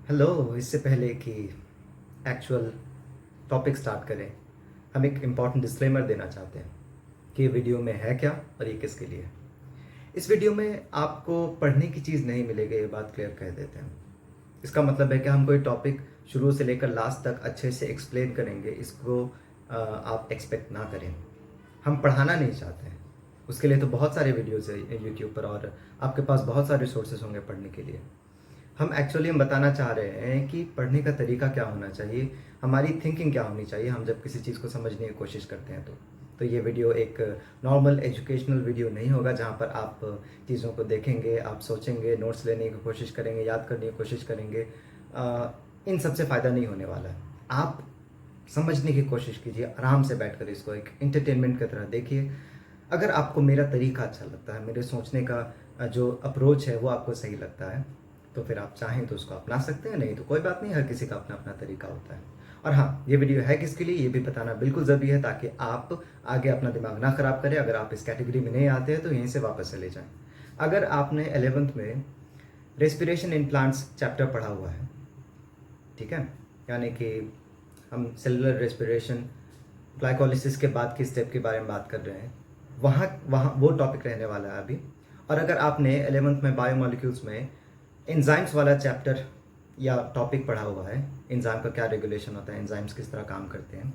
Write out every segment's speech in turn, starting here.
Hello. इससे पहले कि एक्चुअल टॉपिक स्टार्ट करें, हम एक इम्पॉर्टेंट डिस्क्लेमर देना चाहते हैं कि ये वीडियो में है क्या और ये किसके लिए है। इस वीडियो में आपको पढ़ने की चीज़ नहीं मिलेगी, ये बात क्लियर कह देते हैं। इसका मतलब है कि हम कोई टॉपिक शुरू से लेकर लास्ट तक अच्छे से एक्सप्लेन करेंगे, इसको आप एक्सपेक्ट ना करें। हम पढ़ाना नहीं चाहते हैं, उसके लिए तो बहुत सारे वीडियोज़ है यूट्यूब पर और आपके पास बहुत सारे रिसोर्सेज होंगे पढ़ने के लिए। हम बताना चाह रहे हैं कि पढ़ने का तरीका क्या होना चाहिए, हमारी थिंकिंग क्या होनी चाहिए हम जब किसी चीज़ को समझने की कोशिश करते हैं। तो ये वीडियो एक नॉर्मल एजुकेशनल वीडियो नहीं होगा जहाँ पर आप चीज़ों को देखेंगे, आप सोचेंगे, नोट्स लेने की कोशिश करेंगे, याद करने की कोशिश करेंगे। इन सब से फ़ायदा नहीं होने वाला है। आप समझने की कोशिश कीजिए, आराम से बैठकर इसको एक एंटरटेनमेंट की तरह देखिए। अगर आपको मेरा तरीका अच्छा लगता है, मेरे सोचने का जो अप्रोच है वो आपको सही लगता है, तो फिर आप चाहें तो उसको अपना सकते हैं, नहीं तो कोई बात नहीं, हर किसी का अपना अपना तरीका होता है। और हाँ, ये वीडियो है किसके लिए ये भी बताना बिल्कुल ज़रूरी है, ताकि आप आगे अपना दिमाग ना ख़राब करें। अगर आप इस कैटेगरी में नहीं आते हैं तो यहीं से वापस चले जाएं। अगर आपने 11th में रेस्पिरेशन इन प्लांट्स चैप्टर पढ़ा हुआ है, ठीक है, यानी कि हम सेलुलर रेस्पिरेशन ग्लाइकोलिसिस के बाद की स्टेप के बारे में बात कर रहे हैं, वहाँ वहाँ वो टॉपिक रहने वाला है अभी। और अगर आपने 11th में बायोमोलिक्यूल्स में एंजाइम्स वाला चैप्टर या टॉपिक पढ़ा हुआ है, एंजाइम का क्या रेगुलेशन होता है, एंजाइम्स किस तरह काम करते हैं,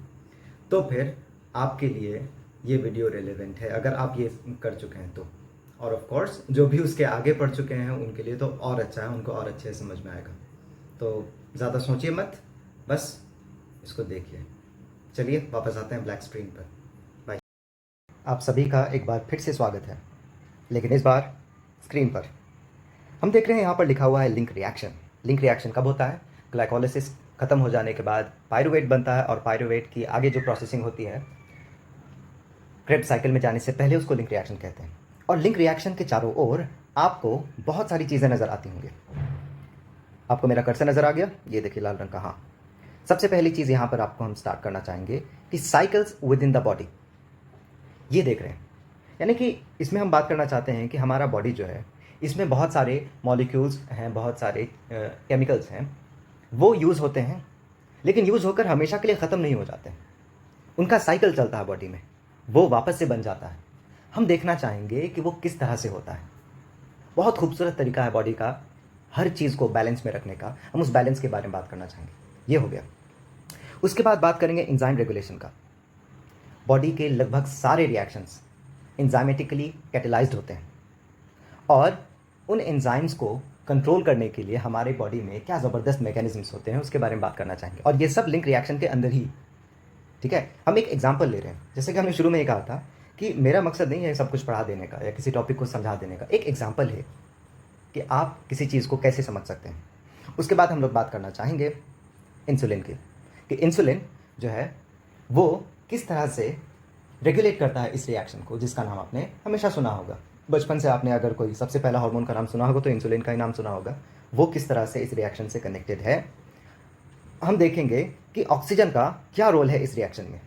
तो फिर आपके लिए ये वीडियो रेलेवेंट है, अगर आप ये कर चुके हैं तो। और ऑफ कोर्स जो भी उसके आगे पढ़ चुके हैं उनके लिए तो और अच्छा है, उनको और अच्छे से समझ में आएगा। तो ज़्यादा सोचिए मत, बस इसको देखिए। चलिए वापस आते हैं ब्लैक स्क्रीन पर। बाय। आप सभी का एक बार फिर से स्वागत है, लेकिन इस बार स्क्रीन पर। हम देख रहे हैं यहाँ पर लिखा हुआ है लिंक रिएक्शन। लिंक रिएक्शन कब होता है? ग्लाइकोलिसिस खत्म हो जाने के बाद पायरुवेट बनता है, और पायरुवेट की आगे जो प्रोसेसिंग होती है क्रेब्स साइकिल में जाने से पहले, उसको लिंक रिएक्शन कहते हैं। और लिंक रिएक्शन के चारों ओर आपको बहुत सारी चीज़ें नज़र आती होंगी। आपको मेरा कर्सर नज़र आ गया? ये देखिए लाल रंग का। हाँ, सबसे पहली चीज़ यहाँ पर आपको हम स्टार्ट करना चाहेंगे कि cycles with in the body. ये देख रहे हैं, यानी कि इसमें हम बात करना चाहते हैं कि हमारा बॉडी जो है, इसमें बहुत सारे मॉलिक्यूल्स हैं, बहुत सारे केमिकल्स हैं, वो यूज़ होते हैं, लेकिन यूज़ होकर हमेशा के लिए ख़त्म नहीं हो जाते हैं। उनका साइकिल चलता है बॉडी में, वो वापस से बन जाता है। हम देखना चाहेंगे कि वो किस तरह से होता है। बहुत खूबसूरत तरीका है बॉडी का हर चीज़ को बैलेंस में रखने का, हम उस बैलेंस के बारे में बात करना चाहेंगे। ये हो गया। उसके बाद बात करेंगे एंजाइम रेगुलेशन का। बॉडी के लगभग सारे रिएक्शंस एंजाइमेटिकली कैटेलाइज्ड होते हैं, और उन एंजाइम्स को कंट्रोल करने के लिए हमारे बॉडी में क्या ज़बरदस्त मैकेनिज्म्स होते हैं उसके बारे में बात करना चाहेंगे। और ये सब लिंक रिएक्शन के अंदर ही, ठीक है। हम एक एग्जांपल ले रहे हैं, जैसे कि हमने शुरू में ये कहा था कि मेरा मकसद नहीं है सब कुछ पढ़ा देने का या किसी टॉपिक को समझा देने का। एक एग्जांपल है कि आप किसी चीज़ को कैसे समझ सकते हैं। उसके बाद हम लोग बात करना चाहेंगे इंसुलिन की, कि इंसुलिन जो है वो किस तरह से रेगुलेट करता है इस रिएक्शन को, जिसका नाम आपने हमेशा सुना होगा। बचपन से आपने अगर कोई सबसे पहला हार्मोन का नाम सुना होगा तो इंसुलिन का ही नाम सुना होगा। वो किस तरह से इस रिएक्शन से कनेक्टेड है। हम देखेंगे कि ऑक्सीजन का क्या रोल है इस रिएक्शन में।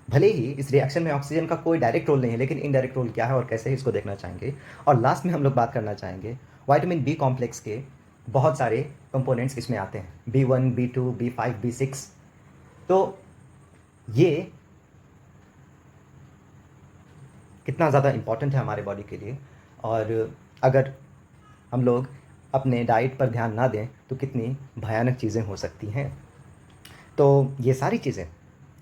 भले ही इस रिएक्शन में ऑक्सीजन का कोई डायरेक्ट रोल नहीं है, लेकिन इनडायरेक्ट रोल क्या है और कैसे है, इसको देखना चाहेंगे। और लास्ट में हम लोग बात करना चाहेंगे विटामिन बी कॉम्प्लेक्स के बहुत सारे कंपोनेंट्स इसमें आते हैं, B1, B2, B5, B6। तो ये कितना ज़्यादा इम्पॉर्टेंट है हमारे बॉडी के लिए, और अगर हम लोग अपने डाइट पर ध्यान ना दें तो कितनी भयानक चीज़ें हो सकती हैं। तो ये सारी चीज़ें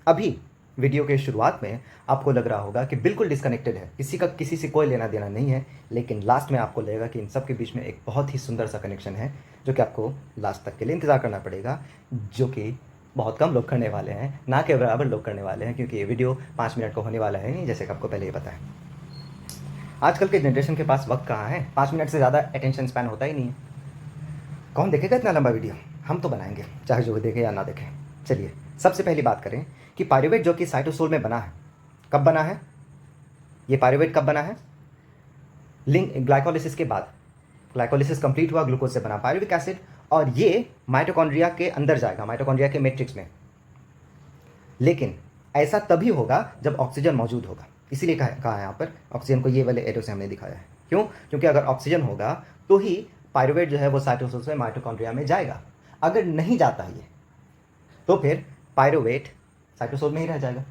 अभी वीडियो के शुरुआत में आपको लग रहा होगा कि बिल्कुल डिस्कनेक्टेड है, किसी से कोई लेना देना नहीं है, लेकिन लास्ट में आपको लगेगा कि इन सब के बीच में एक बहुत ही सुंदर सा कनेक्शन है, जो कि आपको लास्ट तक के लिए इंतज़ार करना पड़ेगा, जो कि बहुत कम लोग करने वाले हैं, ना के बराबर लोग करने वाले हैं, क्योंकि ये वीडियो 5 मिनट का होने वाला है नहीं, जैसे कि आपको पहले ही पता है। आजकल के जनरेशन के पास वक्त कहाँ है, 5 मिनट से ज़्यादा अटेंशन स्पैन होता ही नहीं है। कौन देखेगा इतना लंबा वीडियो? हम तो बनाएंगे, चाहे जो देखे या ना देखे। चलिए सबसे पहली बात करें कि पायरुवेट जो कि साइटोसोल में बना है, कब बना है? ये पायरुवेट कब बना है? लिंक ग्लाइकोलिसिस के बाद। ग्लाइकोलिसिस कंप्लीट हुआ, ग्लूकोज से बना पायरुविक एसिड, और ये माइटोकॉन्ड्रिया के अंदर जाएगा, माइटोकॉन्ड्रिया के मैट्रिक्स में। लेकिन ऐसा तभी होगा जब ऑक्सीजन मौजूद होगा। इसीलिए कहा है यहाँ पर ऑक्सीजन को ये वाले एरो से हमने दिखाया है। क्यों? क्योंकि अगर ऑक्सीजन होगा तो ही पायरुवेट जो है वो साइटोसोल से माइटोकॉन्ड्रिया में जाएगा। अगर नहीं जाता है ये, तो फिर पायरुवेट साइटोसोल में ही रह जाएगा।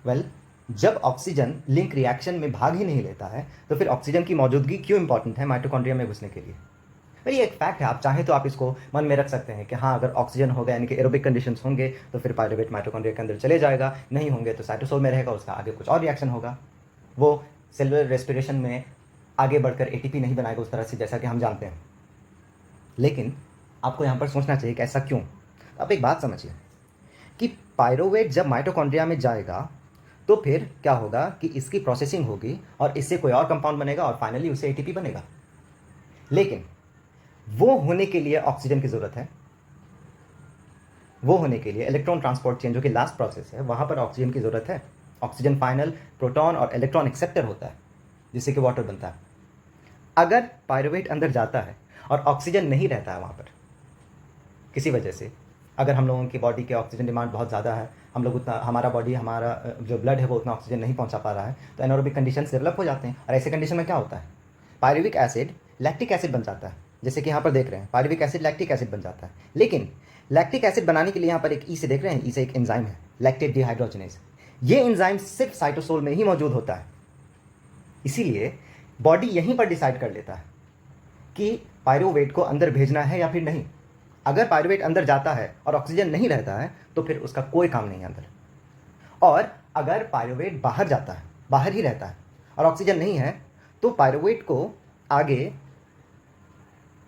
वेल, जब ऑक्सीजन लिंक रिएक्शन में भाग ही नहीं लेता है, तो फिर ऑक्सीजन की मौजूदगी क्यों इंपॉर्टेंट है माइटोकॉन्ड्रिया में घुसने के लिए? भाई, ये एक फैक्ट है, आप चाहें तो आप इसको मन में रख सकते हैं कि हाँ, अगर ऑक्सीजन होगा यानी कि एरोबिक कंडीशंस होंगे तो फिर पायरुवेट माइटोकॉन्ड्रिया के अंदर चले जाएगा, नहीं होंगे तो साइटोसोल में रहेगा, उसका आगे कुछ और रिएक्शन होगा, वो सेलुलर रेस्पिरेशन में आगे बढ़कर एटीपी नहीं बनाएगा उस तरह से, जैसा कि हम जानते हैं। लेकिन आपको यहाँ पर सोचना चाहिए कि ऐसा क्यों। अब एक बात समझिए कि पायरुवेट जब माइटोकॉन्ड्रिया में जाएगा तो फिर क्या होगा कि इसकी प्रोसेसिंग होगी और इससे कोई और कंपाउंड बनेगा और फाइनली उसे एटीपी बनेगा। लेकिन वो होने के लिए ऑक्सीजन की ज़रूरत है, वो होने के लिए इलेक्ट्रॉन ट्रांसपोर्ट चेन जो कि लास्ट प्रोसेस है, वहाँ पर ऑक्सीजन की ज़रूरत है। ऑक्सीजन फाइनल प्रोटॉन और इलेक्ट्रॉन एक्सेप्टर होता है जिससे कि वाटर बनता है। अगर पायरुवेट अंदर जाता है और ऑक्सीजन नहीं रहता है वहाँ पर किसी वजह से, अगर हम लोगों की बॉडी के ऑक्सीजन डिमांड बहुत ज़्यादा है, हम लोग उतना, हमारा बॉडी, हमारा जो ब्लड है वो उतना ऑक्सीजन नहीं पहुँचा पा रहा है, तो एनारोबिक कंडीशन डेवलप हो जाते हैं। और ऐसे कंडीशन में क्या होता है, पायरुविक एसिड लैक्टिक एसिड बन जाता है, जैसे कि यहाँ पर देख रहे हैं पायरुविक एसिड लैक्टिक एसिड बन जाता है। लेकिन लैक्टिक एसिड बनाने के लिए यहाँ पर एक ई से देख रहे हैं, ई से एक एंजाइम है लैक्टेट डिहाइड्रोजनेज। ये एंजाइम सिर्फ साइटोसोल में ही मौजूद होता है, इसीलिए बॉडी यहीं पर डिसाइड कर लेता है कि पायरुवेट को अंदर भेजना है या फिर नहीं। अगर पायरुवेट अंदर जाता है और ऑक्सीजन नहीं रहता है तो फिर उसका कोई काम नहीं है अंदर। और अगर पायरुवेट बाहर जाता है, बाहर ही रहता है और ऑक्सीजन नहीं है, तो पायरुवेट को आगे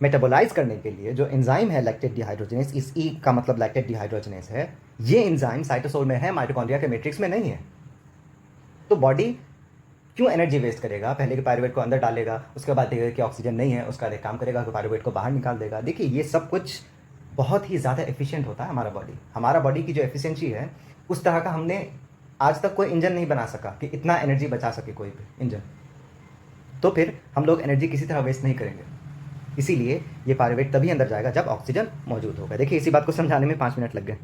मेटाबोलाइज करने के लिए जो एंजाइम है लैक्टेट डिहाइड्रोजनेज, इस ई का मतलब लैक्टेट डिहाइड्रोजनेज है, ये एंजाइम साइटोसोल में है, माइटोकॉन्ड्रिया के मैट्रिक्स में नहीं है। तो बॉडी क्यों एनर्जी वेस्ट करेगा, पहले कि पायरुवेट को अंदर डालेगा, उसके बाद देखेगा कि ऑक्सीजन नहीं है, उसका एक काम करेगा कि पायरुवेट को बाहर निकाल देगा। देखिए, ये सब कुछ बहुत ही ज़्यादा एफिशिएंट होता है हमारा बॉडी की जो एफिशिएंसी है, उस तरह का हमने आज तक कोई इंजन नहीं बना सका कि इतना एनर्जी बचा सके कोई भी इंजन। तो फिर हम लोग एनर्जी किसी तरह वेस्ट नहीं करेंगे, इसीलिए ये पायरुवेट तभी अंदर जाएगा जब ऑक्सीजन मौजूद होगा। देखिए, इसी बात को समझाने में 5 मिनट लग गए।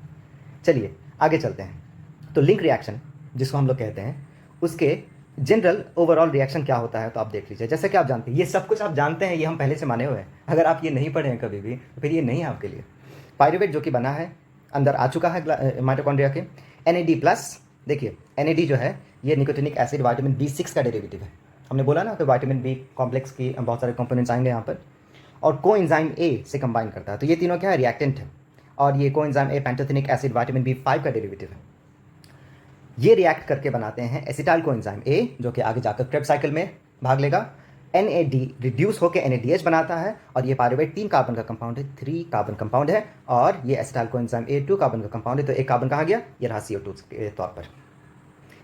चलिए आगे चलते हैं। तो लिंक रिएक्शन जिसको हम लोग कहते हैं, उसके जनरल ओवरऑल रिएक्शन क्या होता है तो आप देख लीजिए। जैसा कि आप जानते हैं, ये सब कुछ आप जानते हैं, ये हम पहले से माने हुए हैं। अगर आप ये नहीं पढ़े हैं कभी भी तो फिर ये नहीं है आपके लिए। पायरुवेट जो कि बना है, अंदर आ चुका है माइटोकॉन्ड्रिया के। NAD+, देखिए NAD जो है ये निकोटिनिक एसिड विटामिन B6 का डेरिवेटिव है। हमने बोला ना कि विटामिन B कॉम्प्लेक्स की बहुत सारे कंपोनेंट्स आएंगे यहाँ पर, और कोएंजाइम A से कंबाइन करता है। तो ये तीनों क्या है, रिएक्टेंट है। और ये coenzyme A pantothenic acid vitamin B5 का डेरिवेटिव है। ये रिएक्ट करके बनाते हैं एसिटाइल कोएंजाइम A, जो कि आगे जाकर क्रेब्स साइकिल में भाग लेगा। NAD रिड्यूस होकर NADH बनाता है, और ये पायरुवेट 3 कार्बन का कंपाउंड है, 3 कार्बन कंपाउंड है, और ये एसिटाइल कोएंजाइम A 2 कार्बन का कंपाउंड है। तो एक कार्बन कहाँ गया, ये रहा CO2 के तौर पर।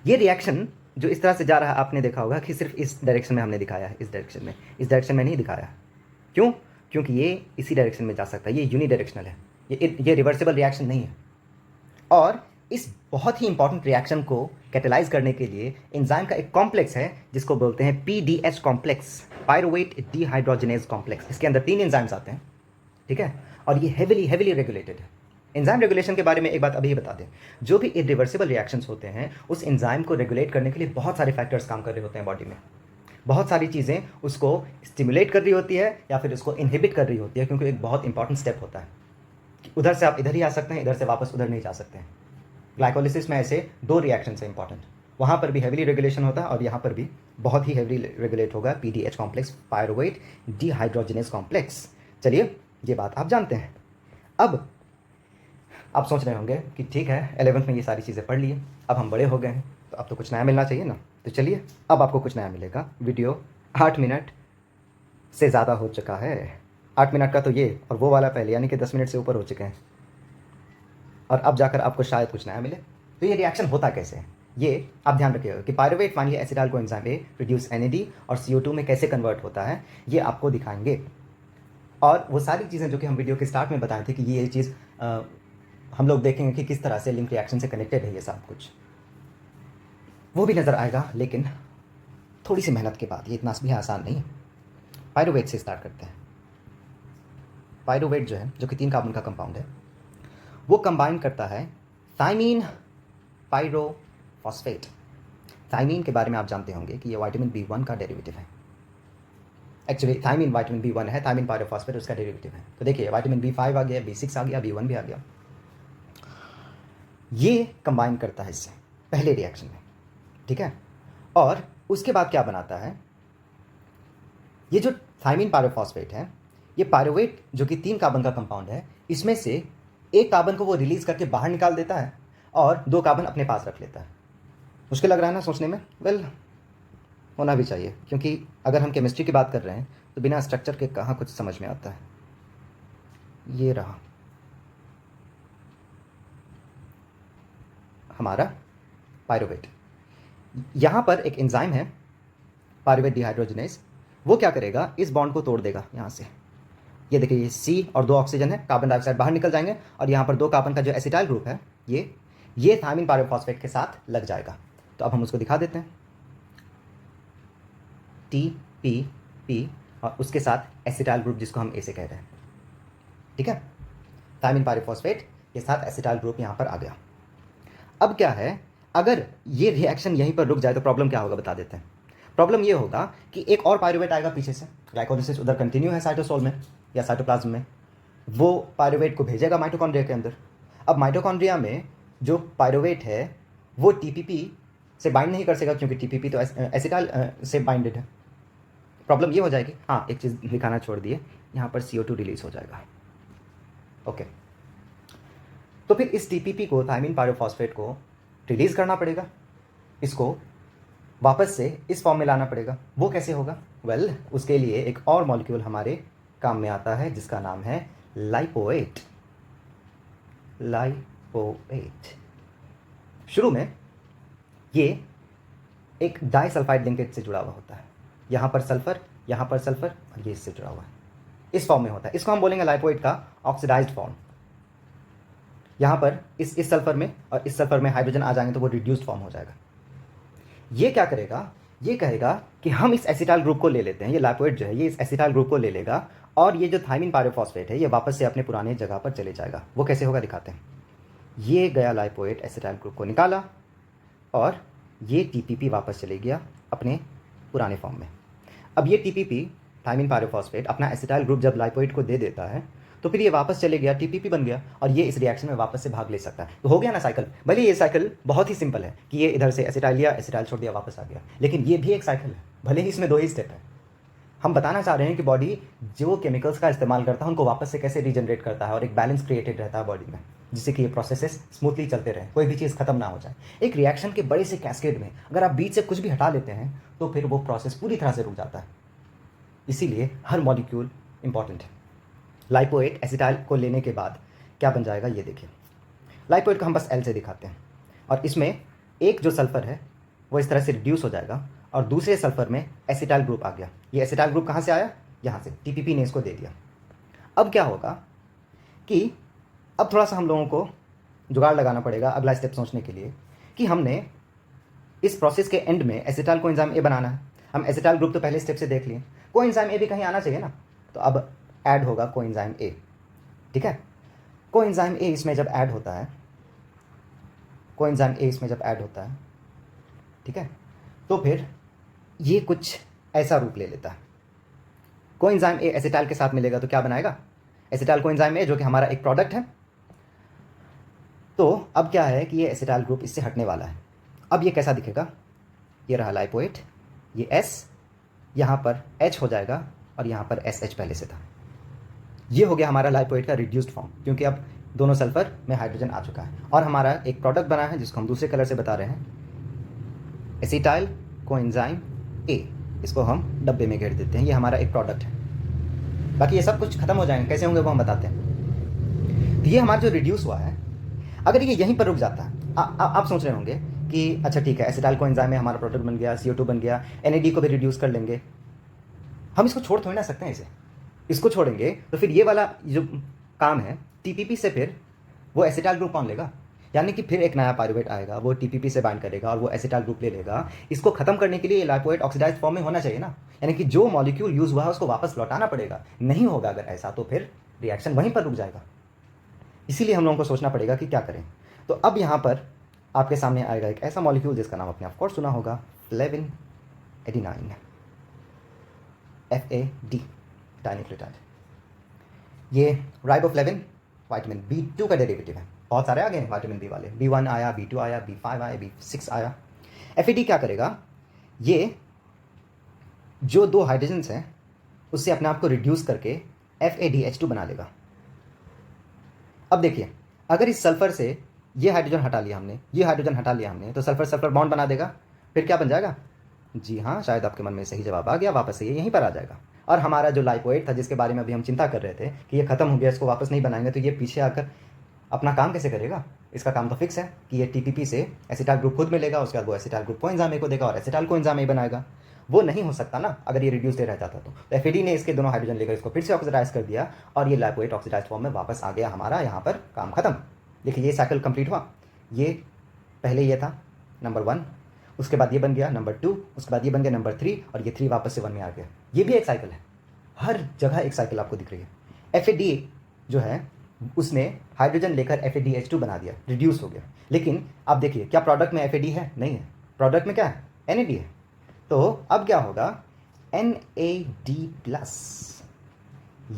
ये रिएक्शन जो इस तरह से जा रहा है, आपने देखा होगा कि सिर्फ इस डायरेक्शन में हमने दिखाया है, इस डायरेक्शन में नहीं दिखाया। क्यों? क्योंकि ये इसी डायरेक्शन में जा सकता है, ये यूनिडायरेक्शनल है, ये रिवर्सिबल रिएक्शन नहीं है। और इस बहुत ही इंपॉर्टेंट रिएक्शन को कैटेलाइज करने के लिए एंजाइम का एक कॉम्प्लेक्स है जिसको बोलते हैं PDH complex, pyruvate dehydrogenase complex. इसके अंदर 3 एंजाइम्स आते हैं, ठीक है, और ये हेविली रेगुलेटेड है। एंजाइम रेगुलेशन के बारे में एक बात अभी बता दें, जो भी इरिवर्सिबल रिएक्शंस होते हैं उस एंजाइम को रेगुलेट करने के लिए बहुत सारे फैक्टर्स काम कर रहे होते हैं बॉडी में। बहुत सारी चीज़ें उसको स्टिमुलेट कर रही होती है या फिर उसको इनहिबिट कर रही होती है, क्योंकि एक बहुत इंपॉर्टेंट स्टेप होता है कि उधर से आप इधर ही आ सकते हैं, इधर से वापस उधर नहीं जा सकते हैं। ग्लाइकोलिसिस में ऐसे 2 रिएक्शन है इंपॉर्टेंट, वहाँ पर भी हेविली रेगुलेशन होता है और यहाँ पर भी बहुत ही हेविली रेगुलेट होगा PDH complex, pyruvate dehydrogenase complex. चलिए, ये बात आप जानते हैं। अब आप सोच रहे होंगे कि ठीक है, 11th में ये सारी चीज़ें पढ़ लिए, अब हम बड़े हो गए हैं तो अब तो कुछ नया मिलना चाहिए ना। तो चलिए, अब आपको कुछ नया मिलेगा। वीडियो 8 मिनट से ज़्यादा हो चुका है, 8 मिनट का तो ये, और वो वाला पहले, यानी कि 10 मिनट से ऊपर हो चुके हैं, और अब जाकर आपको शायद कुछ नया मिले। तो ये रिएक्शन होता कैसे है, ये आप ध्यान रखिएगा कि पायरुवेट मान लिया acetyl coenzyme A reduce NAD और CO2 में कैसे कन्वर्ट होता है, ये आपको दिखाएंगे। और वो सारी चीज़ें जो कि हम वीडियो के स्टार्ट में बताए थे कि ये चीज़ हम लोग देखेंगे कि किस तरह से लिंक रिएक्शन से कनेक्टेड है, ये सब कुछ वो भी नज़र आएगा, लेकिन थोड़ी सी मेहनत के बाद। ये इतना भी आसान नहीं है। पायरुवेट से स्टार्ट करते हैं। पायरुवेट जो है, जो कि 3 कार्बन का कंपाउंड है, वो कंबाइन करता है थाइमीन पायरोफॉस्फेट। थाइमीन के बारे में आप जानते होंगे कि ये विटामिन B1 का डेरिवेटिव है। एक्चुअली थायमिन विटामिन B1 है, थायमिन पायरोफॉस्फेट उसका डेरिवेटिव है। तो देखिए विटामिन B5 आ गया, B6 आ गया, B1 भी आ गया, ये कंबाइन करता है इससे पहले रिएक्शन में, ठीक है। और उसके बाद क्या बनाता है, ये जो थायमिन पायरोफॉस्फेट है, ये पायरोवेट जो कि 3 कार्बन का कंपाउंड है, इसमें से एक कार्बन को वो रिलीज करके बाहर निकाल देता है और 2 कार्बन अपने पास रख लेता है। मुश्किल लग रहा है ना सोचने में? वेल, होना भी चाहिए, क्योंकि अगर हम केमिस्ट्री की बात कर रहे हैं तो बिना स्ट्रक्चर के कहाँ कुछ समझ में आता है। ये रहा हमारा पायरोवेट। यहाँ पर एक एंजाइम है पायरोवेट डिहाइड्रोजनेज, वो क्या करेगा, इस बॉन्ड को तोड़ देगा यहाँ से। ये देखिए, ये C और 2 ऑक्सीजन है, कार्बन डाइऑक्साइड बाहर निकल जाएंगे और यहाँ पर 2 कार्बन का जो एसिटाइल ग्रुप है ये थायमिन पायरोफॉस्फेट के साथ लग जाएगा। तो अब हम उसको दिखा देते हैं, TPP और उसके साथ एसिटाइल ग्रुप जिसको हम A से कह रहे हैं, ठीक है। थायमिन पायरोफॉस्फेट के साथ एसिटाइल ग्रुप यहाँ पर आ गया। अब क्या है, अगर ये रिएक्शन यहीं पर रुक जाए तो प्रॉब्लम क्या होगा बता देते हैं। प्रॉब्लम ये होगा कि एक और पायरुवेट आएगा पीछे से, ग्लाइकोलिसिस उधर कंटिन्यू है साइटोसोल में या साइटोप्लाज्म में, वो पायरुवेट को भेजेगा माइटोकॉन्ड्रिया के अंदर। अब माइटोकॉन्ड्रिया में जो पायरुवेट है वो TPP से बाइंड नहीं कर सकेगा, क्योंकि TPP तो एसिटाइल से बाइंडेड है। प्रॉब्लम ये हो जाएगी, हाँ एक चीज़ दिखाना छोड़ दिए, यहाँ पर CO2 रिलीज हो जाएगा। ओके, तो फिर इस TPP को, थायमिन पायरोफॉस्फेट को रिलीज करना पड़ेगा, इसको वापस से इस फॉर्म में लाना पड़ेगा। वो कैसे होगा? वेल, उसके लिए एक और मॉलिक्यूल हमारे काम में आता है जिसका नाम है लाइपोएट। लाइपोएट शुरू में ये एक डाइसल्फाइड लिंकेज से जुड़ा हुआ होता है, यहाँ पर सल्फर, यहाँ पर सल्फर और ये इससे जुड़ा हुआ है, इस फॉर्म में होता है। इसको हम बोलेंगे लाइपोएट का ऑक्सीडाइज्ड फॉर्म। यहाँ पर इस सल्फर में और इस सल्फर में हाइड्रोजन आ जाएंगे तो वो रिड्यूस्ड फॉर्म हो जाएगा। ये क्या करेगा, ये कहेगा कि हम इस एसिटाइल ग्रुप को ले लेते हैं, ये लाइपोएट जो है ये इस एसिटाइल ग्रुप को ले लेगा और ये जो थायमिन पायरोफॉस्फेट है ये वापस से अपने पुराने जगह पर चले जाएगा। वो कैसे होगा दिखाते हैं। ये गया लाइपोएट, एसिटाइल ग्रुप को निकाला और ये TPP वापस चले गया अपने पुराने फॉर्म में। अब ये TPP, थायमिन पायरोफॉस्फेट, अपना एसिटाइल ग्रुप जब लाइपोएट को दे देता है तो फिर ये वापस चले गया, TPP बन गया और ये इस रिएक्शन में वापस से भाग ले सकता है। तो हो गया ना साइकिल। भले ये साइकिल बहुत ही सिंपल है कि ये इधर से एसिटाइल लिया, एसिटाइल छोड़ दिया, वापस आ गया, लेकिन ये भी एक साइकिल है, भले ही इसमें 2 ही स्टेप है। हम बताना चाह रहे हैं कि बॉडी जो केमिकल्स का इस्तेमाल करता है उनको वापस से कैसे रीजनरेट करता है और एक बैलेंस क्रिएटेड रहता है बॉडी में, जिससे कि ये प्रोसेसेस स्मूथली चलते रहे, कोई भी चीज़ खत्म ना हो जाए। एक रिएक्शन के बड़े से कैस्केड में अगर आप बीच से कुछ भी हटा लेते हैं तो फिर वो प्रोसेस पूरी तरह से रुक जाता है। इसीलिए हर मॉलिक्यूल इंपॉर्टेंट है। लाइपोएट एसिटाइल को लेने के बाद क्या बन जाएगा, ये देखिए। लाइपोएट को हम बस L से दिखाते हैं और इसमें एक जो सल्फर है वो इस तरह से रिड्यूस हो जाएगा और दूसरे सल्फर में एसिटाइल ग्रुप आ गया। ये एसिटाइल ग्रुप कहाँ से आया? यहाँ से, TPP ने इसको दे दिया। अब क्या होगा कि अब थोड़ा सा हम लोगों को जुगाड़ लगाना पड़ेगा अगला स्टेप सोचने के लिए कि हमने इस प्रोसेस के एंड में एसिटाइल कोएंजाइम A बनाना है। हम एसिटाइल ग्रुप तो पहले स्टेप से देख लिए, कोएंजाइम A भी कहीं आना चाहिए ना, तो अब ऐड होगा कोएंजाइम A, ठीक है। कोएंजाइम A इसमें जब ऐड होता है, कोएंजाइम A इसमें जब ऐड होता है, ठीक है, तो फिर ये कुछ ऐसा रूप ले लेता है। कोएंजाइम A एसिटाइल के साथ मिलेगा तो क्या बनाएगा? एसिटाइल कोएंजाइम A, जो कि हमारा एक प्रोडक्ट है। तो अब क्या है कि ये एसिटाइल ग्रुप इससे हटने वाला है। अब ये कैसा दिखेगा? ये रहा लाइपोएट, ये S, यहाँ पर H हो जाएगा और यहाँ पर SH पहले से था। ये हो गया हमारा लाइपोएट का रिड्यूस्ड फॉर्म, क्योंकि अब दोनों सल्फर में हाइड्रोजन आ चुका है और हमारा एक प्रोडक्ट बना है जिसको हम दूसरे कलर से बता रहे हैं, एसिटाइल कोएंजाइम A। इसको हम डब्बे में घेर देते हैं, ये हमारा एक प्रोडक्ट है। बाकी ये सब कुछ खत्म हो जाएंगे, कैसे होंगे वो हम बताते हैं। तो ये हमारा जो रिड्यूस हुआ है, अगर ये यहीं पर रुक जाता है, आप सोच रहे होंगे कि अच्छा ठीक है, एसिटाइल कोएंजाइम में हमारा प्रोडक्ट बन गया, CO2 बन गया, NAD को भी रिड्यूस कर लेंगे, हम इसको छोड़ थोड़ी ना सकते हैं। इसको छोड़ेंगे तो फिर ये वाला जो काम है TPP से फिर वो एसिटाइल ग्रुप कौन लेगा? यानी कि फिर एक नया पायरुवेट आएगा, वो TPP से बाइंड करेगा और वो एसिटाइल ग्रुप ले लेगा। इसको खत्म करने के लिए लाइपोएट ऑक्सीडाइज्ड फॉर्म में होना चाहिए ना, यानी कि जो मॉलिक्यूल यूज हुआ है उसको वापस लौटाना पड़ेगा। नहीं होगा अगर ऐसा तो फिर रिएक्शन वहीं पर रुक जाएगा। इसीलिए हम लोगों को सोचना पड़ेगा कि क्या करें। तो अब यहाँ पर आपके सामने आएगा एक ऐसा मॉलिक्यूल जिसका नाम आपने ऑफकोर्स सुना होगा, फ्लेविन एडिनाइन। FAD dinucleotide. ये राइबोफ्लेविन विटामिन B2 का डेरिवेटिव है। बहुत सारे आ गए विटामिन बी वाले, B1 आया, B2 आया, B5 आया, B6 आया। FAD क्या करेगा, ये जो दो हाइड्रोजन्स हैं उससे अपने आप को रिड्यूस करके FADH2 बना लेगा। अब देखिए, अगर इस सल्फर से ये हाइड्रोजन हटा लिया हमने, ये हाइड्रोजन हटा लिया हमने, तो सल्फर सल्फर बॉन्ड बना देगा। फिर क्या बन जाएगा? जी हाँ, शायद आपके मन में सही जवाब आ गया, वापस से ये यहीं पर आ जाएगा। और हमारा जो लाइपोएट था जिसके बारे में अभी हम चिंता कर रहे थे कि ये खत्म हो गया, इसको वापस नहीं बनाएंगे, तो ये पीछे आकर अपना काम कैसे करेगा? इसका काम तो फिक्स है कि ये TPP से एसिटाइल ग्रुप खुद मिलेगा, उसके बाद वो एसिटाइल ग्रुप कोएंजाइम ए को देगा और एसिटाइल कोएंजाइम ए बनाएगा। वो नहीं हो सकता ना अगर ये रिड्यूस रह जाता। तो FAD ने इसके दोनों हाइड्रोजन लेकर इसको फिर से ऑक्सीडाइज कर दिया और ये लाइपोएट ऑक्सीडाइज फॉर्म में वापस आ गया हमारा, यहाँ पर काम खत्म। देखिए ये साइकिल कंप्लीट हुआ। ये पहले ये था नंबर 1, उसके बाद ये बन गया नंबर 2, उसके बाद ये बन गया नंबर 3 और ये 3 वापस से 1 में आ गया। ये भी एक साइकिल है, हर जगह एक साइकिल आपको दिख रही है। FAD जो है उसने हाइड्रोजन लेकर FADH2 बना दिया, रिड्यूस हो गया। लेकिन अब देखिए, क्या प्रोडक्ट में FAD है? नहीं है। प्रोडक्ट में क्या है? NAD है। तो अब क्या होगा? NAD+,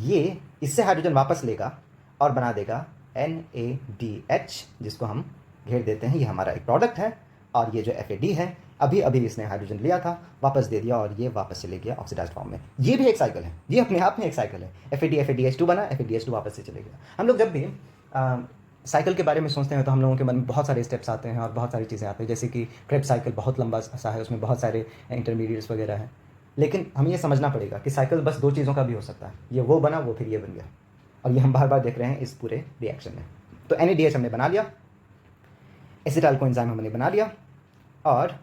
ये इससे हाइड्रोजन वापस लेगा और बना देगा NADH, जिसको हम घेर देते हैं। ये हमारा एक प्रोडक्ट है। और ये जो FAD है, अभी अभी इसने हाइड्रोजन लिया था, वापस दे दिया और ये वापस चले गया ऑक्सीडाइज्ड फॉर्म में। ये भी एक साइकिल है, ये अपने आप में एक साइकिल है। FAD FADH2 बना, FADH2 वापस से चले गया। हम लोग जब भी साइकिल के बारे में सोचते हैं तो हम लोगों के मन में बहुत सारे स्टेप्स आते हैं और बहुत सारी चीज़ें आती हैं, जैसे कि क्रेब साइकिल बहुत लंबा सा है, उसमें बहुत सारे इंटरमीडिएट्स वगैरह हैं। लेकिन हमें ये समझना पड़ेगा कि साइकिल बस 2 चीज़ों का भी हो सकता है, ये वो बना, वो फिर ये बन गया। और ये हम बार बार देख रहे हैं इस पूरे रिएक्शन में। तो NADH हमने बना लिया, एसिटाइल कोएंजाइम हमने बना लिया और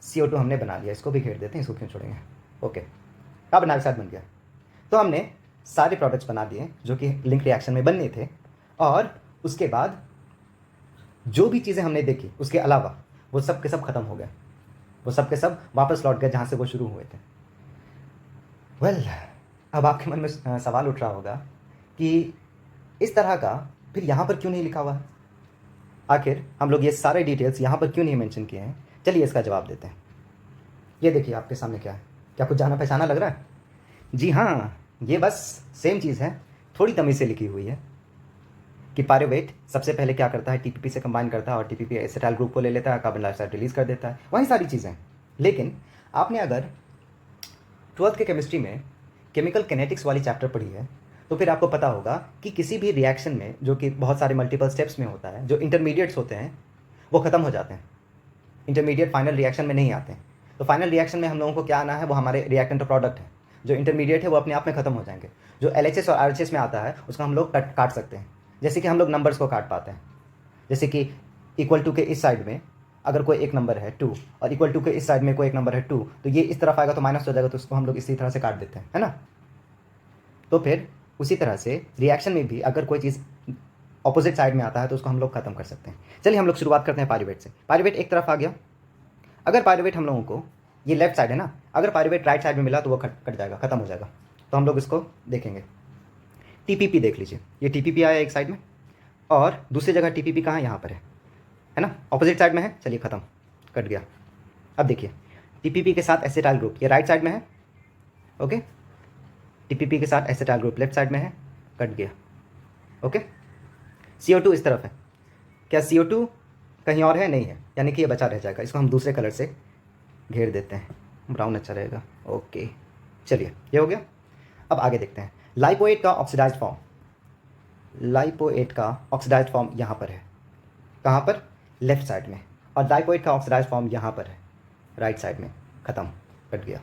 CO2 हमने बना लिया। इसको भी घेर देते हैं, इसको क्यों छोड़ेंगे। ओके, कार्बन डाइऑक्साइड बन गया। तो हमने सारे प्रोडक्ट्स बना दिए जो कि लिंक रिएक्शन में बनने थे। और उसके बाद जो भी चीज़ें हमने देखी उसके अलावा वो सब के सब खत्म हो गए, वो सब के सब वापस लौट गए जहाँ से वो शुरू हुए थे। वेल, अब आपके मन में सवाल उठ रहा होगा कि इस तरह का फिर यहाँ पर क्यों नहीं लिखा हुआ है? आखिर हम लोग ये सारे डिटेल्स यहाँ पर क्यों नहीं मेंशन किए हैं? चलिए इसका जवाब देते हैं। ये देखिए आपके सामने क्या है, क्या कुछ जाना पहचाना लग रहा है? जी हाँ, ये बस सेम चीज़ है, थोड़ी तमीज़ से लिखी हुई है कि पायरुवेट सबसे पहले क्या करता है, TPP से कंबाइन करता है और TPP एसिटाइल ग्रुप को ले लेता है, कार्बन डाइऑक्साइड रिलीज कर देता है, वही सारी चीज़ें। लेकिन आपने अगर 12th के केमिस्ट्री में केमिकल किनेटिक्स वाली चैप्टर पढ़ी है तो फिर आपको पता होगा कि किसी भी रिएक्शन में जो कि बहुत सारे मल्टीपल स्टेप्स में होता है, जो इंटरमीडिएट्स होते हैं वो ख़त्म हो जाते हैं, इंटरमीडिएट फाइनल रिएक्शन में नहीं आते हैं। तो फाइनल रिएक्शन में हम लोगों को क्या आना है, वो हमारे रिएक्टेंट प्रोडक्ट है। जो इंटरमीडिएट है वो अपने आप में ख़त्म हो जाएंगे। जो LHS और RHS में आता है उसको हम लोग काट सकते हैं, जैसे कि हम लोग नंबर्स को काट पाते हैं। जैसे कि इक्वल टू के इस साइड में अगर कोई एक नंबर है 2 और इक्वल टू के इस साइड में कोई एक नंबर है 2, तो ये इस तरफ आएगा तो माइनस हो जाएगा, तो उसको हम लोग इसी तरह से काट देते हैं, है ना। तो फिर उसी तरह से रिएक्शन में भी अगर कोई चीज़ ऑपोजिट साइड में आता है तो उसको हम लोग खत्म कर सकते हैं। चलिए हम लोग शुरुआत करते हैं पायरुवेट से। पायरुवेट एक तरफ आ गया। अगर पायरुवेट हम लोगों को, ये लेफ्ट साइड है ना, अगर पायरुवेट राइट साइड में मिला तो वो कट जाएगा, खत्म हो जाएगा। तो हम लोग इसको देखेंगे। TPP देख लीजिए, ये TPP आया एक साइड में और दूसरी जगह TPP कहाँ, यहाँ पर है ना, ऑपोजिट साइड में है। चलिए खत्म, कट गया। अब देखिए TPP के साथ एसिटाइल ग्रुप ये राइट साइड में है, ओके। TPP के साथ एसिटाइल ग्रुप लेफ्ट साइड में है, कट गया, ओके। CO2 इस तरफ है, क्या CO2 कहीं और है? नहीं है, यानी कि ये बचा रह जाएगा। इसको हम दूसरे कलर से घेर देते हैं, ब्राउन अच्छा रहेगा, ओके। चलिए ये हो गया। अब आगे देखते हैं लाइपोएट का ऑक्सीडाइज्ड फॉर्म। लाइपोएट का ऑक्सीडाइज्ड फॉर्म यहाँ पर है, कहाँ पर? लेफ्ट साइड में। और लाइपोएट का ऑक्सीडाइज्ड फॉर्म यहाँ पर है, राइट साइड में। ख़त्म, कट गया।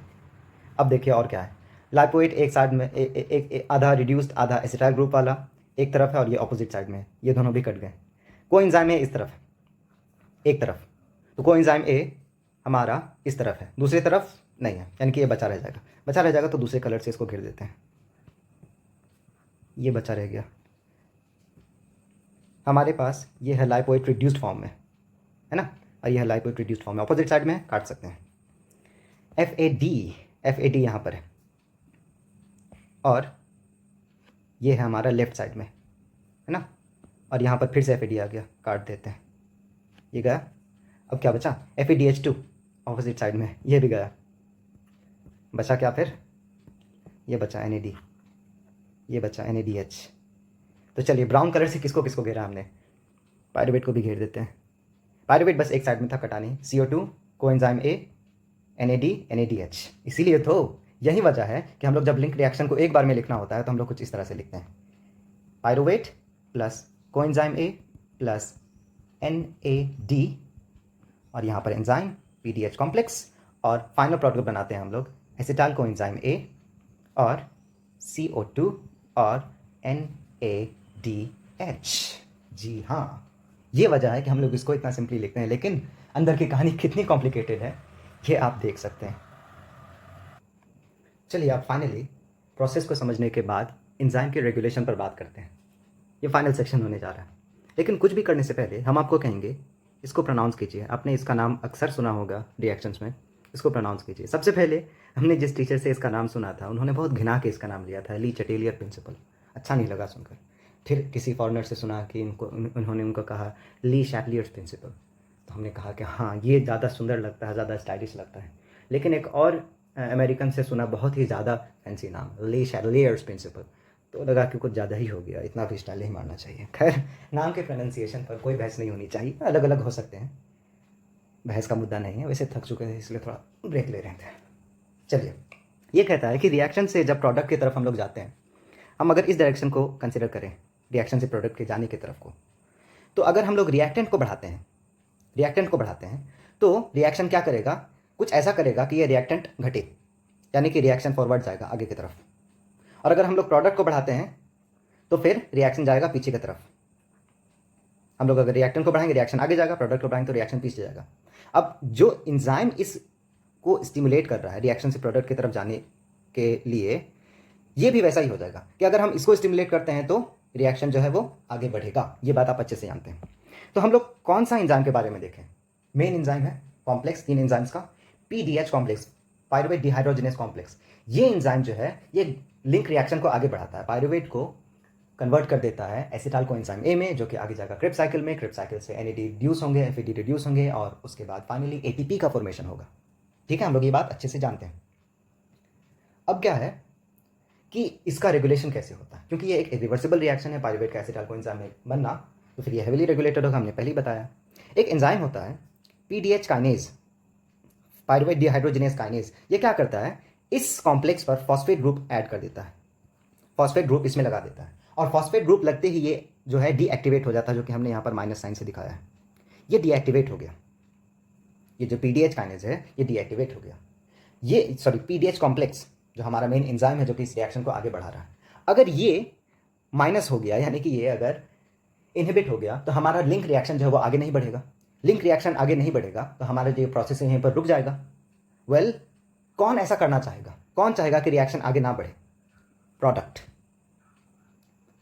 अब देखिए और क्या है। लाइपोएट एक साइड में एक आधा रिड्यूस्ड आधा एसिटाइल ग्रुप वाला एक तरफ है और ये ऑपोजिट साइड में है, ये दोनों भी कट गए। कोएंजाइम ए इस तरफ है एक तरफ, तो कोएंजाइम ए हमारा इस तरफ है, दूसरी तरफ नहीं है, यानी कि ये बचा रह जाएगा। बचा रह जाएगा तो दूसरे कलर से इसको घेर देते हैं, ये बचा रह गया। हमारे पास ये है लाइपोएट रिड्यूस्ड फॉर्म में, है ना, और ये है लाइपोएट रिड्यूस्ड फॉर्म में, ऑपोजिट साइड में काट सकते हैं। FAD यहाँ पर है और ये है हमारा लेफ्ट साइड में, है ना, और यहाँ पर फिर से FAD आ गया, काट देते हैं, ये गया। अब क्या बचा? FADH2 ऑपोजिट साइड में, ये भी गया। बचा क्या फिर? ये बचा NAD, ये बचा NADH। तो चलिए ब्राउन कलर से किसको किसको घेरा हमने, पायरुवेट को भी घेर देते हैं। पायरुवेट बस एक साइड में था, कटा नहीं। CO2 coenzyme A, NAD NADH। इसीलिए तो यही वजह है कि हम लोग जब लिंक रिएक्शन को एक बार में लिखना होता है तो हम लोग कुछ इस तरह से लिखते हैं, pyruvate plus coenzyme A plus NAD और यहाँ पर एंजाइम PDH कॉम्प्लेक्स, और फाइनल प्रोडक्ट बनाते हैं हम लोग एसिटाइल कोएंजाइम A और CO2 और NADH। जी हाँ, ये वजह है कि हम लोग इसको इतना सिंपली लिखते हैं, लेकिन अंदर की कहानी कितनी कॉम्प्लिकेटेड है ये आप देख सकते हैं। चलिए आप फाइनली प्रोसेस को समझने के बाद एंजाइम के रेगुलेशन पर बात करते हैं। ये फाइनल सेक्शन होने जा रहा है, लेकिन कुछ भी करने से पहले हम आपको कहेंगे इसको प्रोनाउंस कीजिए। आपने इसका नाम अक्सर सुना होगा रिएक्शंस में, इसको प्रोनाउंस कीजिए। सबसे पहले हमने जिस टीचर से इसका नाम सुना था उन्होंने बहुत घिना के इसका नाम लिया था, ली चटेलियर प्रिंसिपल। अच्छा नहीं लगा सुनकर। फिर किसी फॉरेनर से सुना कि उन्होंने उनको कहा ली शैटलियर्स प्रिंसिपल, तो हमने कहा कि हाँ ये ज़्यादा सुंदर लगता है, ज़्यादा स्टाइलिश लगता है। लेकिन एक और अमेरिकन से सुना बहुत ही ज़्यादा फैंसी नाम, ली शैटलियर्स प्रिंसिपल, तो लगा कि कुछ ज़्यादा ही हो गया, इतना भी स्टाइल नहीं मारना चाहिए। खैर, नाम के प्रोनाउंसिएशन पर कोई बहस नहीं होनी चाहिए, अलग अलग हो सकते हैं, बहस का मुद्दा नहीं है। वैसे थक चुके थे इसलिए थोड़ा ब्रेक ले रहे थे। चलिए, ये कहता है कि रिएक्शन से जब प्रोडक्ट की तरफ हम लोग जाते हैं, हम अगर इस डायरेक्शन को कंसिडर करें, रिएक्शन से प्रोडक्ट के जाने की तरफ को, तो अगर हम लोग रिएक्टेंट को बढ़ाते हैं तो रिएक्शन क्या करेगा, कुछ ऐसा करेगा कि ये रिएक्टेंट घटे, यानी कि रिएक्शन फॉरवर्ड जाएगा आगे की तरफ। और अगर हम लोग प्रोडक्ट को बढ़ाते हैं तो फिर रिएक्शन जाएगा पीछे की तरफ। हम लोग अगर रिएक्टेंट को बढ़ाएंगे रिएक्शन आगे जाएगा, प्रोडक्ट को बढ़ाएंगे तो रिएक्शन पीछे जाएगा। अब जो एंजाइम इसको स्टिमुलेट कर रहा है रिएक्शन से प्रोडक्ट की तरफ जाने के लिए, ये भी वैसा ही हो जाएगा कि अगर हम इसको स्टिमुलेट करते हैं तो रिएक्शन जो है वो आगे बढ़ेगा। ये बात आप अच्छे से जानते हैं। तो हम लोग कौन सा एंजाइम के बारे में देखें, मेन एंजाइम है कॉम्प्लेक्स, 3 एंजाइम्स का, PDH complex, pyruvate dehydrogenase complex. ये एंजाइम जो है ये लिंक रिएक्शन को आगे बढ़ाता है, पायरुवेट को कन्वर्ट कर देता है एसिटाइल कोएंजाइम A में, जो कि आगे जाकर क्रेब्स साइकिल में, क्रेब्स साइकिल से NAD रिड्यूस होंगे, FAD रिड्यूस होंगे और उसके बाद फाइनली ATP का फॉर्मेशन होगा। ठीक है, हम लोग ये बात अच्छे से जानते हैं। अब क्या है कि इसका रेगुलेशन कैसे होता है, क्योंकि ये एक रिवर्सिबल रिएक्शन है, पायरुवेट का एसिटाइल कोएंजाइम में बनना, तो फिर ये हेविली रेगुलेटेड होगा, हमने पहले ही बताया। एक एंजाइम होता है PDH kinase, pyruvate dehydrogenase kinase. ये क्या करता है, इस कॉम्प्लेक्स पर फॉस्फेट ग्रुप ऐड कर देता है, फॉस्फेट ग्रुप इसमें लगा देता है, और फॉस्फेट ग्रुप लगते ही ये जो है डीएक्टिवेट हो जाता है, जो कि हमने यहाँ पर माइनस साइन से दिखाया है। ये डीएक्टिवेट हो गया, ये जो PDH काइनेज है ये डीएक्टिवेट हो गया। ये PDH कॉम्प्लेक्स जो हमारा मेन एंजाइम है जो कि इस रिएक्शन को आगे बढ़ा रहा है, अगर ये माइनस हो गया, यानी कि ये अगर इनहिबिट हो गया, तो हमारा लिंक रिएक्शन जो है वो आगे नहीं बढ़ेगा। लिंक रिएक्शन आगे नहीं बढ़ेगा तो हमारा जो प्रोसेस है यहीं पर रुक जाएगा। वेल, कौन ऐसा करना चाहेगा, कौन चाहेगा कि रिएक्शन आगे ना बढ़े? प्रोडक्ट।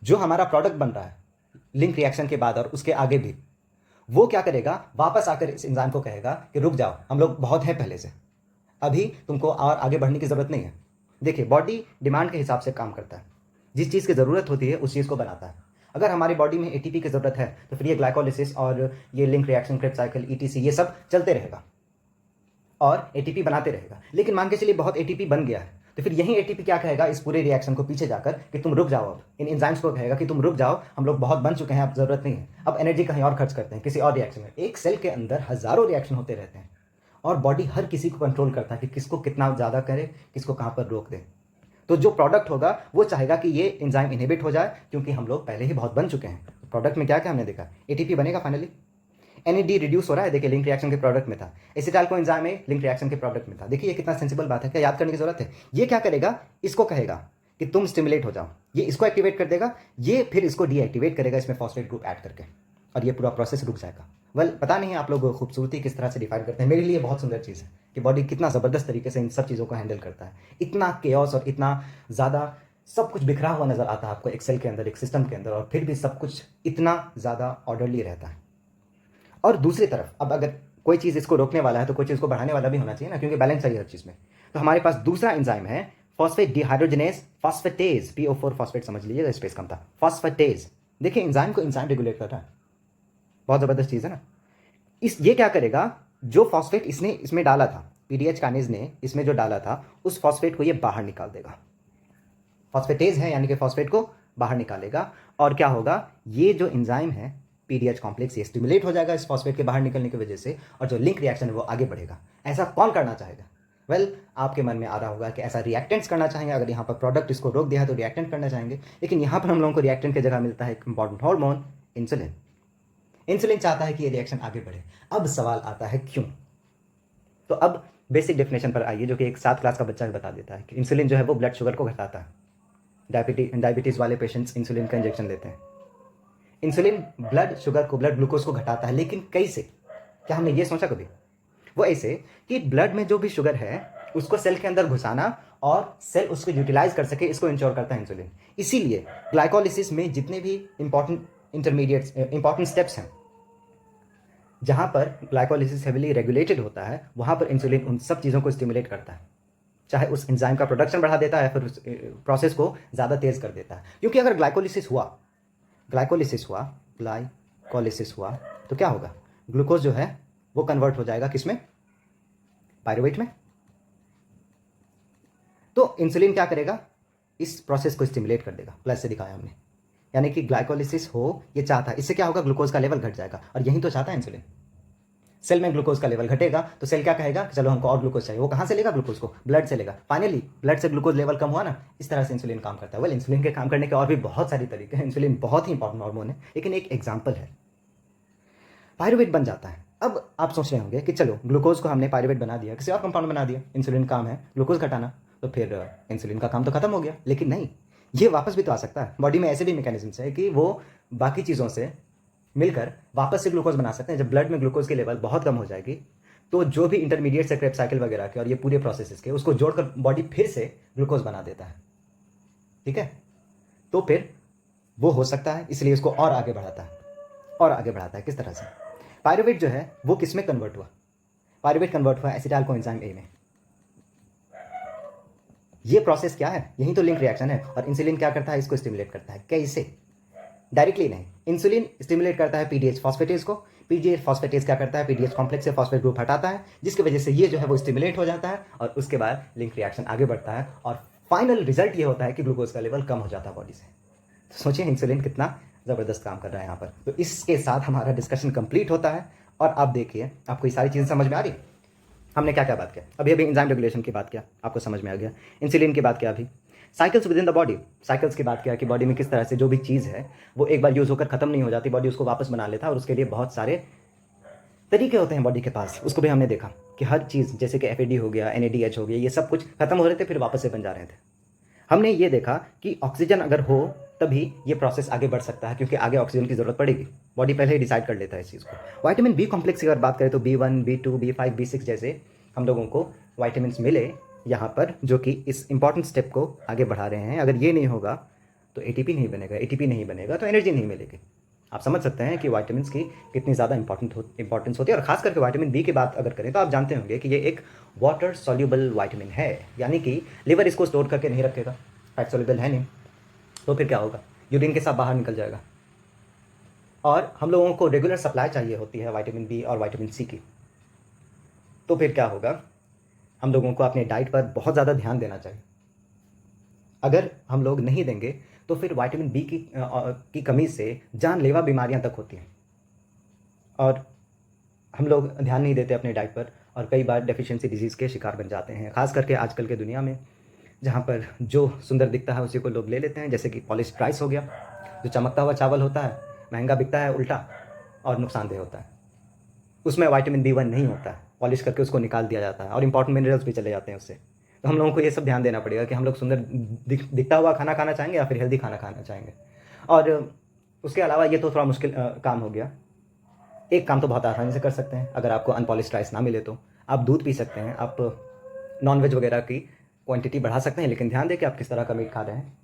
जो हमारा प्रोडक्ट बन रहा है लिंक रिएक्शन के बाद और उसके आगे भी, वो क्या करेगा, वापस आकर इस एंजाइम को कहेगा कि रुक जाओ, हम लोग बहुत हैं पहले से, अभी तुमको और आगे बढ़ने की ज़रूरत नहीं है। देखिए, बॉडी डिमांड के हिसाब से काम करता है, जिस चीज़ की ज़रूरत होती है उस चीज़ को बनाता है। अगर हमारी बॉडी में ATP की ज़रूरत है तो फिर ये ग्लाइकोलिसिस और ये link reaction, Krebs cycle, ETC ये सब चलते रहेगा और ATP बनाते रहेगा। लेकिन मान के चलिए बहुत ATP बन गया है, तो फिर यही ATP क्या कहेगा इस पूरे रिएक्शन को पीछे जाकर कि तुम रुक जाओ, अब इन एंजाइम्स को कहेगा कि तुम रुक जाओ, हम लोग बहुत बन चुके हैं, अब ज़रूरत नहीं है, अब एनर्जी कहीं और खर्च करते हैं किसी और रिएक्शन में। एक सेल के अंदर हज़ारों रिएक्शन होते रहते हैं और बॉडी हर किसी को कंट्रोल करता है कि किसको कितना ज़्यादा करे, किसको कहाँ पर रोक दे। तो जो प्रोडक्ट होगा वो चाहेगा कि ये एंजाइम इनहिबिट हो जाए, क्योंकि हम लोग पहले ही बहुत बन चुके हैं। प्रोडक्ट में क्या क्या हमने देखा, ATP बनेगा, फाइनली NAD रिड्यूस हो रहा है, देखिए लिंक रिएक्शन के प्रोडक्ट में था, एसिटाइल कोएंजाइम में लिंक रिएक्शन के प्रोडक्ट में था। देखिए ये कितना सेंसिबल बात है, क्या याद करने की जरूरत है। ये क्या करेगा, इसको कहेगा कि तुम स्टिमुलेट हो जाओ, ये इसको एक्टिवेट कर देगा, ये फिर इसको डीएक्टिवेट करेगा इसमें फॉस्फेट ग्रुप ऐड करके, और ये पूरा प्रोसेस रुक जाएगा। वेल, पता नहीं आप लोग खूबसूरती किस तरह से डिफाइन करते हैं, मेरे लिए बहुत सुंदर चीज़ है कि बॉडी कितना ज़बरदस्त तरीके से इन सब चीज़ों को हैंडल करता है। इतना केओस और इतना ज़्यादा सब कुछ बिखरा हुआ नज़र आता है आपको एक सेल के अंदर, एक सिस्टम के अंदर, और फिर भी सब कुछ इतना ज़्यादा ऑर्डरली रहता है। और दूसरी तरफ अब अगर कोई चीज़ इसको रोकने वाला है तो कोई चीज़ को बढ़ाने वाला भी होना चाहिए ना, क्योंकि बैलेंस चाहिए हर चीज़ में। तो हमारे पास दूसरा एंजाइम है phosphate dehydrogenase phosphatase, PO4 phosphate समझ लीजिए, स्पेस कम था, फॉस्फेटेज। देखिए एंजाइम को एंजाइम रेगुलेट कर रहा है, बहुत ज़बरदस्त चीज़ है ना। ये क्या करेगा, जो फॉस्फेट इसने इसमें डाला था, PDH काइनेज ने इसमें जो डाला था, उस फॉस्फेट को ये बाहर निकाल देगा। फॉस्फेटेज है यानी कि फॉस्फेट को बाहर निकालेगा। और क्या होगा, ये जो एंजाइम है पीडीएच कॉम्प्लेक्स, ये स्टिमुलेट हो जाएगा इस फॉस्फेट के बाहर निकलने की वजह से, और जो लिंक रिएक्शन है वो आगे बढ़ेगा। ऐसा कौन करना चाहेगा? वेल, आपके मन में आ रहा होगा कि ऐसा रिएक्टेंट्स करना चाहेंगे। अगर यहाँ पर प्रोडक्ट इसको रोक दिया है तो रिएक्टेंट करना चाहेंगे, लेकिन यहाँ पर हम लोगों को रिएक्टेंट की जगह मिलता है एक इंपॉर्टेंट हार्मोन, इंसुलिन। इंसुलिन चाहता है कि ये रिएक्शन आगे बढ़े। अब सवाल आता है क्यों? तो अब बेसिक डेफिनेशन पर आइए, जो कि एक 7 क्लास का बच्चा बता देता है कि इंसुलिन जो है वो ब्लड शुगर को घटाता है। डायबिटीज़ वाले पेशेंट्स इंसुलिन का इंजेक्शन लेते हैं। इंसुलिन ब्लड शुगर को, ब्लड ग्लूकोज को घटाता है, लेकिन कैसे? क्या हमने ये सोचा कभी? वो ऐसे कि ब्लड में जो भी शुगर है उसको सेल के अंदर घुसाना और सेल उसको यूटिलाइज कर सके, इसको इंश्योर करता है इंसुलिन। इसीलिए ग्लाइकोलिसिस में जितने भी इंपॉर्टेंट स्टेप्स हैं, जहां पर ग्लाइकोलिसिस हेविली रेगुलेटेड होता है, वहां पर इंसुलिन उन सब चीज़ों को स्टिमुलेट करता है। चाहे उस एंजाइम का प्रोडक्शन बढ़ा देता है, फिर उस प्रोसेस को ज़्यादा तेज कर देता है। क्योंकि अगर ग्लाइकोलिसिस हुआ तो क्या होगा? ग्लूकोज जो है वो कन्वर्ट हो जाएगा किसमें? पायरुवेट में। तो इंसुलिन क्या करेगा? इस प्रोसेस को स्टिमुलेट कर देगा। प्लस से दिखाया हमने, यानी कि ग्लाइकोलिसिस हो ये चाहता है। इससे क्या होगा? ग्लूकोज का लेवल घट जाएगा, और यही तो चाहता है इंसुलिन। सेल में ग्लूकोज का लेवल घटेगा तो सेल क्या कहेगा कि चलो हमको और ग्लूकोज चाहिए। वो कहाँ से लेगा? ग्लूकोज को ब्लड से लेगा। फाइनली ब्लड से ग्लूकोज लेवल कम हुआ ना, इस तरह से इंसुलिन काम करता है। वेल, इंसुलिन के काम करने के और भी बहुत सारे तरीके हैं। इंसुलिन बहुत ही इंपॉर्टेंट हार्मोन है, लेकिन एक एग्जाम्पल है, पायरुवेट बन जाता है। अब आप सोच रहे होंगे कि चलो ग्लूकोज को हमने पायरुवेट बना दिया, किसी और कंपाउंड बना दिया, इंसुलिन काम है ग्लूकोज घटाना, तो फिर इंसुलिन का काम तो खत्म हो गया। लेकिन नहीं, ये वापस भी तो आ सकता है। बॉडी में ऐसे भी मैकेनिज्म्स है कि वो बाकी चीज़ों से मिलकर वापस से ग्लूकोज बना सकते हैं। जब ब्लड में ग्लूकोज की लेवल बहुत कम हो जाएगी तो जो भी इंटरमीडिएट से क्रेब्स साइकिल वगैरह के और ये पूरे प्रोसेसेस के, उसको जोड़कर बॉडी फिर से ग्लूकोज बना देता है। ठीक है, तो फिर वो हो सकता है, इसलिए इसको और आगे बढ़ाता है। किस तरह से? पायरुवेट जो है वो किस में कन्वर्ट हुआ? पायरुवेट कन्वर्ट हुआ एसिटाइल कोएंजाइम ए में। ये प्रोसेस क्या है? यही तो लिंक रिएक्शन है। और इंसुलिन क्या करता है? इसको स्टिमुलेट करता है। कैसे? डायरेक्टली नहीं। इंसुलिन स्टिमुलेट करता है पीडीएच फॉस्फेटेज को। पीडीएच फॉस्फेटेज क्या करता है? पीडीएच कॉम्प्लेक्स से फॉस्फेट ग्रुप हटाता है, जिसकी वजह से ये जो है वो स्टिमुलेट हो जाता है, और उसके बाद लिंक रिएक्शन आगे बढ़ता है, और फाइनल रिजल्ट ये होता है कि ग्लूकोज का लेवल कम हो जाता है बॉडी से। तो सोचिए इंसुलिन कितना ज़बरदस्त काम कर रहा है यहाँ पर। तो इसके साथ हमारा डिस्कशन कंप्लीट होता है। और आप देखिए, आपको ये सारी चीज़ें समझ में आ रही है? हमने क्या क्या बात किया अभी एंजाइम रेगुलेशन की बात किया, आपको समझ में आ गया। इंसुलिन की बात किया, अभी cycles with in the body, cycles की बात किया कि बॉडी में किस तरह से जो भी चीज़ है वो एक बार यूज़ होकर ख़त्म नहीं हो जाती, बॉडी उसको वापस बना लेता है, और उसके लिए बहुत सारे तरीके होते हैं बॉडी के पास। उसको भी हमने देखा कि हर चीज़, जैसे कि एफ हो गया, NADH हो गया, ये सब कुछ खत्म हो रहे थे फिर वापस से बन जा रहे थे। हमने ये देखा कि ऑक्सीजन अगर हो तभी ये प्रोसेस आगे बढ़ सकता है, क्योंकि आगे ऑक्सीजन की ज़रूरत पड़ेगी। बॉडी पहले ही डिसाइड कर लेता है इस चीज़ को। विटामिन बी कॉम्प्लेक्स की अगर बात करें तो B1, B2, B5, B6 जैसे हम लोगों को वाइटामिन मिले यहाँ पर, जो कि इस इंपॉर्टेंट स्टेप को आगे बढ़ा रहे हैं। अगर ये नहीं होगा तो ATP नहीं बनेगा तो एनर्जी नहीं मिलेगी। आप समझ सकते हैं कि वाइटामिन की कितनी ज़्यादा इंपॉर्टेंस होती है। और खास करके विटामिन बी की बात अगर करें तो आप जानते होंगे कि ये एक वाटर सॉल्युबल विटामिन है, यानी कि लिवर इसको स्टोर करके नहीं रखेगा, फैट सॉल्युबल है नहीं, तो फिर क्या होगा? यूरिन के साथ बाहर निकल जाएगा। और हम लोगों को रेगुलर सप्लाई चाहिए होती है विटामिन बी और विटामिन सी की, तो फिर क्या होगा? हम लोगों को अपने डाइट पर बहुत ज़्यादा ध्यान देना चाहिए। अगर हम लोग नहीं देंगे तो फिर विटामिन बी की कमी से जानलेवा बीमारियां तक होती हैं, और हम लोग ध्यान नहीं देते अपने डाइट पर, और कई बार डेफिशिएंसी डिजीज़ के शिकार बन जाते हैं। खास करके आजकल के दुनिया में, जहाँ पर जो सुंदर दिखता है उसी को लोग ले लेते हैं। जैसे कि पॉलिश राइस हो गया, जो चमकता हुआ चावल होता है, महंगा बिकता है उल्टा, और नुकसानदेह होता है। उसमें विटामिन B1 नहीं होता है, पॉलिश करके उसको निकाल दिया जाता है, और इंपॉर्टेंट मिनरल्स भी चले जाते हैं उससे। तो हम लोगों को ये सब ध्यान देना पड़ेगा कि हम लोग सुंदर दिखता हुआ खाना खाना चाहेंगे या फिर हेल्दी खाना खाना चाहेंगे। और उसके अलावा ये तो थोड़ा मुश्किल काम हो गया। एक काम तो बहुत आसानी से कर सकते हैं। अगर आपको अनपॉलिश्ड राइस ना मिले तो आप दूध पी सकते हैं, आप नॉनवेज वगैरह की क्वांटिटी बढ़ा सकते हैं, लेकिन ध्यान दें कि आप किस तरह का मीट खा रहे हैं।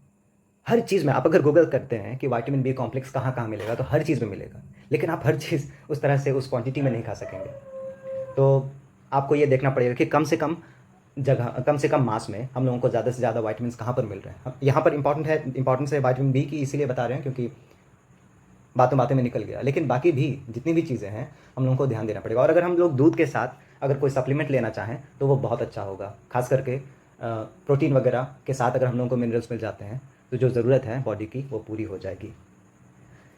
हर चीज़ में आप अगर गूगल करते हैं कि विटामिन बी कॉम्प्लेक्स कहाँ कहाँ मिलेगा, तो हर चीज़ में मिलेगा, लेकिन आप हर चीज़ उस तरह से उस क्वांटिटी में नहीं खा सकेंगे। तो आपको ये देखना पड़ेगा कि कम से कम जगह, कम से कम मास में हम लोगों को ज़्यादा से ज़्यादा विटामिन कहाँ पर मिल रहे हैं। यहाँ पर इंपॉर्टेंस है विटामिन बी की, इसीलिए बता रहे हैं क्योंकि बातों में निकल गया। लेकिन बाकी भी जितनी भी चीज़ें हैं हम लोगों को ध्यान देना पड़ेगा। और अगर हम लोग दूध के साथ अगर कोई सप्लीमेंट लेना चाहें तो वो बहुत अच्छा होगा। खास करके प्रोटीन वगैरह के साथ अगर हम लोगों को मिनरल्स मिल जाते हैं तो जो ज़रूरत है बॉडी की वो पूरी हो जाएगी।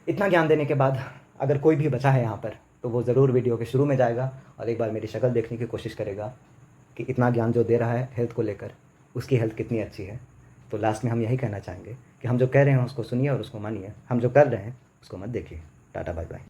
इतना ज्ञान देने के बाद अगर कोई भी बचा है यहाँ पर तो वो ज़रूर वीडियो के शुरू में जाएगा और एक बार मेरी शक्ल देखने की कोशिश करेगा कि इतना ज्ञान जो दे रहा है हेल्थ को लेकर, उसकी हेल्थ कितनी अच्छी है। तो लास्ट में हम यही कहना चाहेंगे कि हम जो कह रहे हैं उसको सुनिए और उसको मानिए, हम जो कर रहे हैं उसको मत देखिए। Ta ta bye bye.